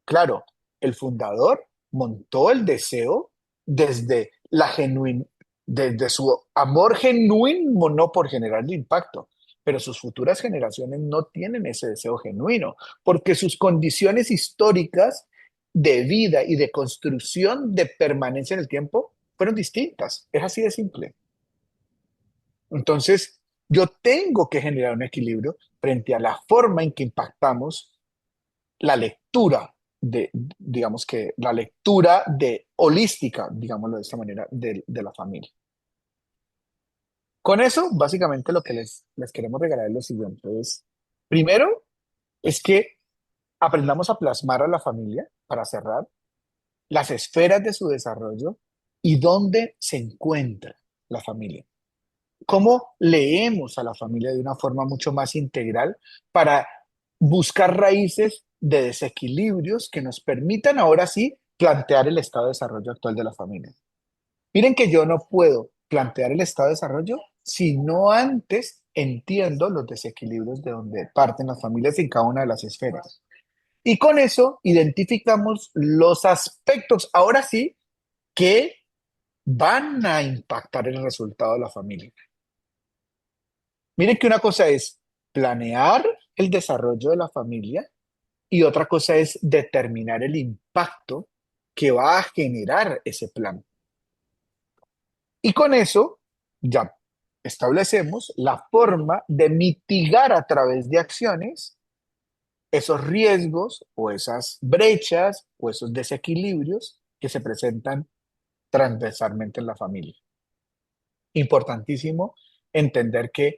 Claro, el fundador montó el deseo desde desde su amor genuino, no por generar el impacto, pero sus futuras generaciones no tienen ese deseo genuino, porque sus condiciones históricas de vida y de construcción de permanencia en el tiempo fueron distintas. Es así de simple. Entonces, yo tengo que generar un equilibrio frente a la forma en que impactamos la lectura digamos que la lectura de holística, digámoslo de esta manera, de la familia. Con eso, básicamente lo que les queremos regalar es lo siguiente, es, primero, es que aprendamos a plasmar a la familia, para cerrar, las esferas de su desarrollo y dónde se encuentra la familia. Cómo leemos a la familia de una forma mucho más integral para buscar raíces de desequilibrios que nos permitan ahora sí plantear el estado de desarrollo actual de la familia. Miren que yo no puedo plantear el estado de desarrollo si no antes entiendo los desequilibrios de donde parten las familias en cada una de las esferas. Y con eso identificamos los aspectos, ahora sí, que van a impactar el resultado de la familia. Miren que una cosa es planear el desarrollo de la familia y otra cosa es determinar el impacto que va a generar ese plan. Y con eso ya establecemos la forma de mitigar a través de acciones esos riesgos o esas brechas o esos desequilibrios que se presentan transversalmente en la familia. Importantísimo entender que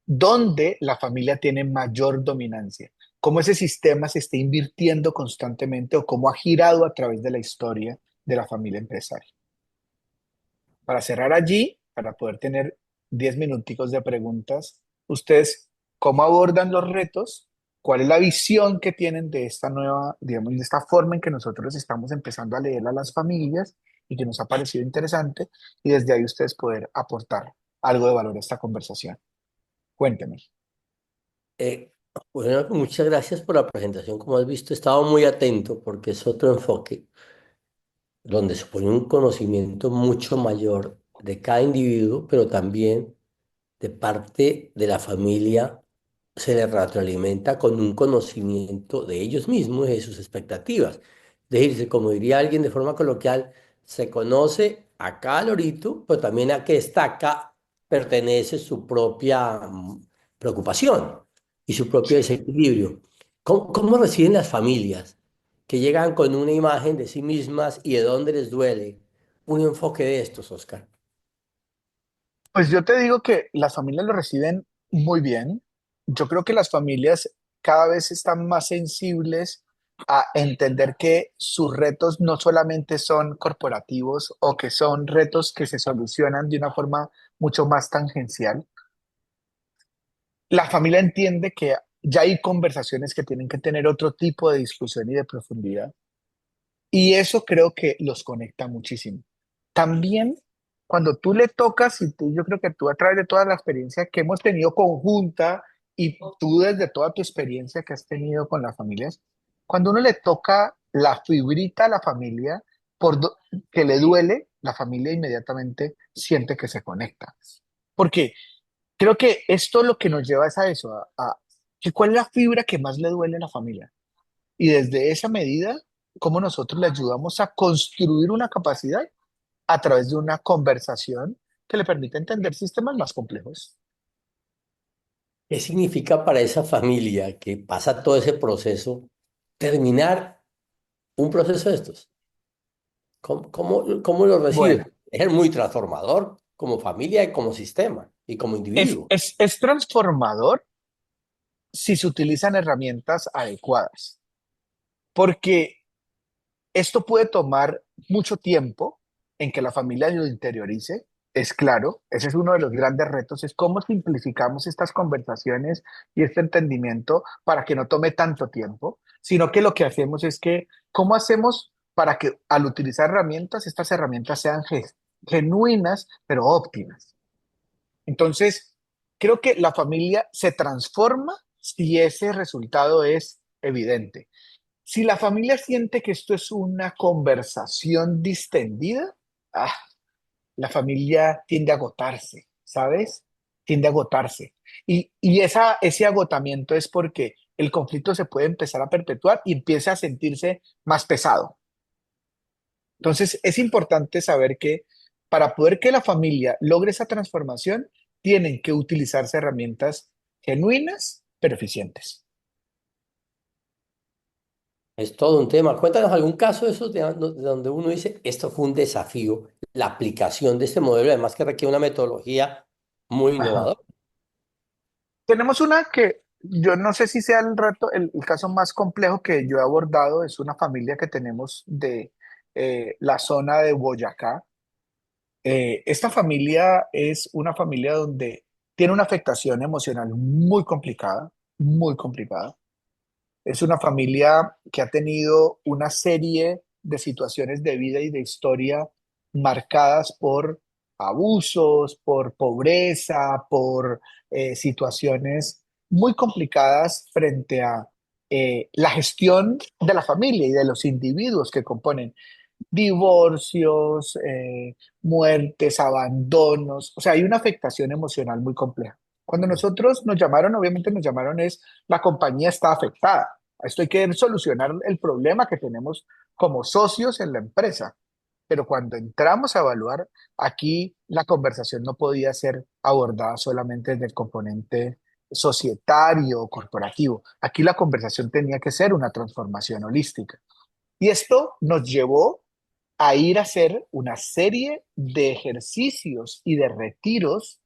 donde la familia tiene mayor dominancia, cómo ese sistema se está invirtiendo constantemente o cómo ha girado a través de la historia de la familia empresaria. Para cerrar allí, para poder tener 10 minuticos de preguntas, ustedes, ¿cómo abordan los retos? ¿Cuál es la visión que tienen de esta nueva, digamos, de esta forma en que nosotros estamos empezando a leer a las familias y que nos ha parecido interesante? Y desde ahí ustedes poder aportar algo de valor a esta conversación. Cuéntenme. Eh, bueno, muchas gracias por la presentación. Como has visto, he estado muy atento porque es otro enfoque donde supone un conocimiento mucho mayor de cada individuo, pero también de parte de la familia se les retroalimenta con un conocimiento de ellos mismos y de sus expectativas. Es decir, como diría alguien de forma coloquial, se conoce a cada lorito, pero también a que estaca pertenece su propia preocupación y su propio Sí. desequilibrio. ¿Cómo reciben las familias que llegan con una imagen de sí mismas y de dónde les duele un enfoque de estos, Oscar? Pues yo te digo que las familias lo reciben muy bien. Yo creo que las familias cada vez están más sensibles a entender que sus retos no solamente son corporativos o que son retos que se solucionan de una forma mucho más tangencial. La familia entiende que ya hay conversaciones que tienen que tener otro tipo de discusión y de profundidad. Y eso creo que los conecta muchísimo. También cuando tú le tocas, y yo creo que tú a través de toda la experiencia que hemos tenido conjunta y tú desde toda tu experiencia que has tenido con las familias, cuando uno le toca la fibrita a la familia que le duele, la familia inmediatamente siente que se conecta. Porque creo que esto lo que nos lleva es a eso, que cuál es la fibra que más le duele a la familia. Y desde esa medida, cómo nosotros le ayudamos a construir una capacidad a través de una conversación que le permite entender sistemas más complejos. ¿Qué significa para esa familia que pasa todo ese proceso terminar un proceso de estos? ¿Cómo lo Bueno, recibe? Es muy transformador como familia y como sistema y como individuo. es transformador si se utilizan herramientas adecuadas, porque esto puede tomar mucho tiempo en que la familia lo interiorice, Es claro, ese es uno de los grandes retos, es cómo simplificamos estas conversaciones y este entendimiento para que no tome tanto tiempo, sino que lo que hacemos es que, ¿cómo hacemos para que al utilizar herramientas, estas herramientas sean genuinas, pero óptimas? Entonces, creo que la familia se transforma si ese resultado es evidente. Si la familia siente que esto es una conversación distendida, ah, la familia tiende a agotarse, ¿sabes? Tiende a agotarse. Ese agotamiento es porque el conflicto se puede empezar a perpetuar y empieza a sentirse más pesado. Entonces, es importante saber que para poder que la familia logre esa transformación, tienen que utilizarse herramientas genuinas, pero eficientes. Es todo un tema. Cuéntanos algún caso de esos de donde uno dice, esto fue un desafío, la aplicación de este modelo, además que requiere una metodología muy Ajá. innovadora. Tenemos una que yo no sé si sea el reto, el caso más complejo que yo he abordado es una familia que tenemos de la zona de Boyacá. Esta familia es una familia donde tiene una afectación emocional muy complicada, muy complicada. Es una familia que ha tenido una serie de situaciones de vida y de historia marcadas por abusos, por pobreza, por situaciones muy complicadas frente a la gestión de la familia y de los individuos que componen divorcios, muertes, abandonos, o sea, hay una afectación emocional muy compleja. Cuando nosotros nos llamaron, obviamente nos llamaron es la compañía está afectada. Esto hay que solucionar el problema que tenemos como socios en la empresa. Pero cuando entramos a evaluar, aquí la conversación no podía ser abordada solamente desde el componente societario o corporativo. Aquí la conversación tenía que ser una transformación holística. Y esto nos llevó a ir a hacer una serie de ejercicios y de retiros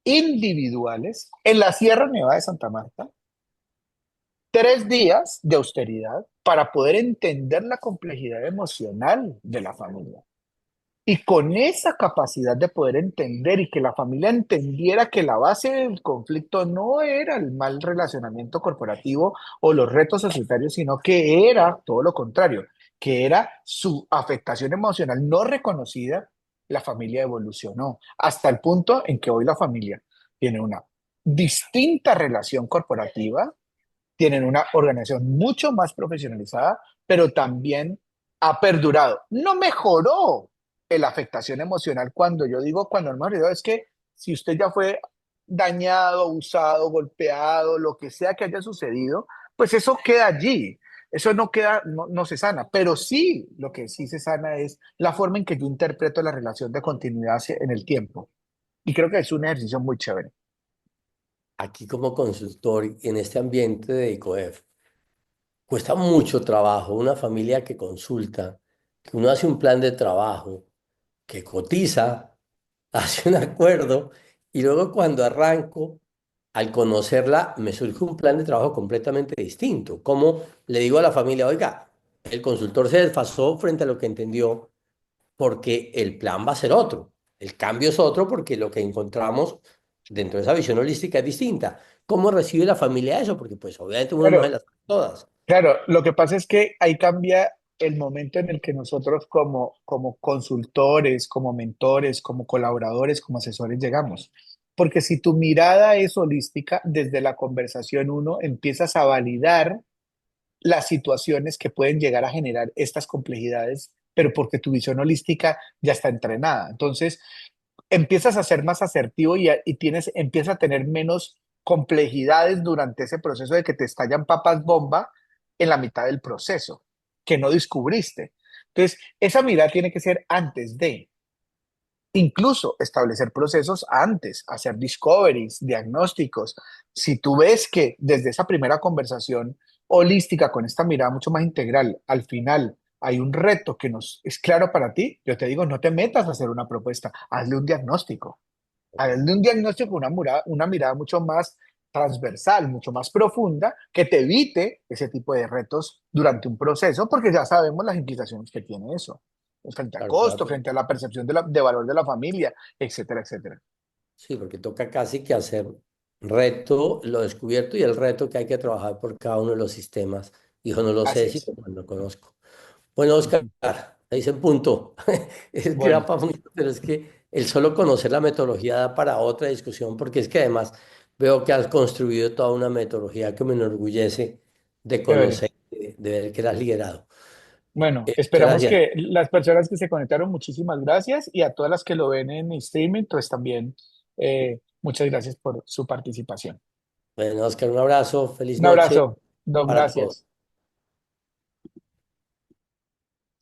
individuales en la Sierra Nevada de Santa Marta, 3 días de austeridad para poder entender la complejidad emocional de la familia. Y con esa capacidad de poder entender y que la familia entendiera que la base del conflicto no era el mal relacionamiento corporativo o los retos societarios, sino que era todo lo contrario, que era su afectación emocional no reconocida, la familia evolucionó hasta el punto en que hoy la familia tiene una distinta relación corporativa, tienen una organización mucho más profesionalizada, pero también ha perdurado. No mejoró la afectación emocional cuando yo digo, cuando no mejoró, es que si usted ya fue dañado, abusado, golpeado, lo que sea que haya sucedido, pues eso queda allí. Eso no queda, no se sana, pero sí, lo que sí se sana es la forma en que yo interpreto la relación de continuidad en el tiempo. Y creo que es un ejercicio muy chévere. Aquí como consultor en este ambiente de ICOEF, cuesta mucho trabajo una familia que consulta, que uno hace un plan de trabajo, que cotiza, hace un acuerdo y luego cuando arranco, al conocerla, me surge un plan de trabajo completamente distinto. Como le digo a la familia, oiga, el consultor se desfasó frente a lo que entendió porque el plan va a ser otro. El cambio es otro porque lo que encontramos dentro de esa visión holística es distinta. ¿Cómo recibe la familia eso? Porque pues obviamente uno no se Pero las sabe todas. claro, lo que pasa es que ahí cambia el momento en el que nosotros como consultores, como mentores, como colaboradores, como asesores llegamos. Porque si tu mirada es holística, desde la conversación uno empiezas a validar las situaciones que pueden llegar a generar estas complejidades, pero porque tu visión holística ya está entrenada. Entonces, empiezas a ser más asertivo empiezas a tener menos complejidades durante ese proceso de que te estallan papas bomba en la mitad del proceso, que no descubriste. Entonces, esa mirada tiene que ser antes de, incluso establecer procesos antes, hacer discoveries, diagnósticos. Si tú ves que desde esa primera conversación holística, con esta mirada mucho más integral, al final hay un reto que nos es claro para ti, yo te digo, no te metas a hacer una propuesta, hazle un diagnóstico. Hazle un diagnóstico, una mirada mucho más transversal, mucho más profunda, que te evite ese tipo de retos durante un proceso, porque ya sabemos las implicaciones que tiene eso. frente al Claro, costo, frente a la percepción de valor de la familia, etcétera, etcétera. sí, porque toca casi que hacer reto, lo descubierto y el reto que hay que trabajar por cada uno de los sistemas. Hijo, no lo Así sé, si es. no lo conozco. Bueno, Oscar, Ujú. ahí se punto. Es que da Bueno, para mucho, pero es que el solo conocer la metodología da para otra discusión, porque es que además veo que has construido toda una metodología que me enorgullece de chévere. conocer, de ver que la has liderado. Bueno, Muchas esperamos gracias. que las personas que se conectaron, muchísimas gracias y a todas las que lo ven en streaming, pues también muchas gracias por su participación. Bueno, Oscar, un abrazo, feliz Un noche abrazo, Doc, para todos. gracias.